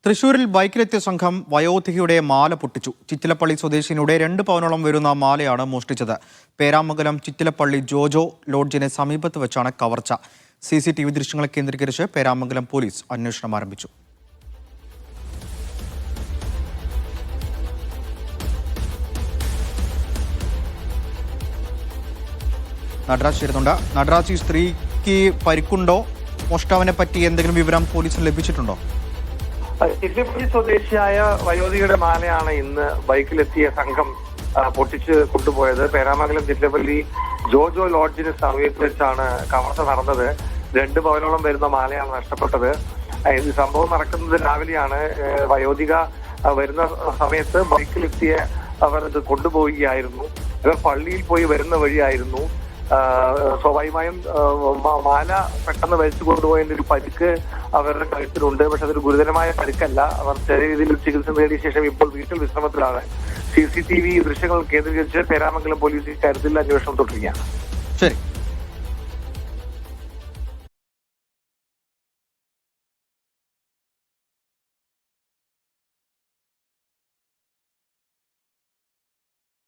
തൃശൂരിൽ ബൈക്കിലെത്തിയ സംഘം വയോധികയുടെ മാല പൊട്ടിച്ചു. ചിറ്റിലപ്പള്ളി സ്വദേശിനിയുടെ 2 പവനോളം വരുന്ന മാലയാണ് മോഷ്ടിച്ചത്. പേരാമംഗലം ചിറ്റിലപ്പള്ളി ജോജോ ലോഡ്ജിന് സമീപത്ത് വെച്ചാണ് കവർച്ച. CCTV ദൃശ്യങ്ങളെ കേന്ദ്രീകരിച്ച് പേരാമംഗലം പോലീസ് അന്വേഷണം ആരംഭിച്ചു. നടരാജ് ചേരുന്നുണ്ട്. നടരാജ്, ഈ സ്ത്രീക്ക് പരിക്കുണ്ടോ? മോഷ്ടാവിനെ പറ്റി എന്തെങ്കിലും വിവരം പോലീസിന് ലഭിച്ചിട്ടുണ്ടോ? ചിറ്റിലപ്പള്ളി സ്വദേശിയായ വയോധികയുടെ മാലയാണ് ഇന്ന് ബൈക്കിലെത്തിയ സംഘം പൊട്ടിച്ച് കൊണ്ടുപോയത്. പേരാമംഗലം ചിറ്റിലപ്പള്ളി ജോജോ ലോഡ്ജിന് സമീപത്ത് വെച്ചാണ് കവർച്ച നടന്നത്. 2 പവനോളം വരുന്ന മാലയാണ് നഷ്ടപ്പെട്ടത്. ഈ സംഭവം നടക്കുന്നത് രാവിലെയാണ്. വയോധിക വരുന്ന സമയത്ത് ബൈക്കിലെത്തിയ അവർ ഇത് കൊണ്ടുപോവുകയായിരുന്നു. ഇവർ പള്ളിയിൽ പോയി വരുന്ന വഴിയായിരുന്നു. സ്വാഭാവികമായും മാല പെട്ടെന്ന് വലിച്ചു കൊണ്ടുപോയതിന്റെ ഒരു പരിക്ക് അവരുടെ കഴുത്തിലുണ്ട്. പക്ഷെ അതൊരു ഗുരുതരമായ പരിക്കല്ല. അവർ ചെറിയ രീതിയിൽ ചികിത്സ നേടിയ ശേഷം ഇപ്പോൾ വീട്ടിൽ വിശ്രമത്തിലാണ്. CCTV ദൃശ്യങ്ങൾ കേന്ദ്രീകരിച്ച് പേരാമംഗലം പോലീസ് ഇക്കാര്യത്തിൽ അന്വേഷണം തുടരുകയാണ്. ശരി.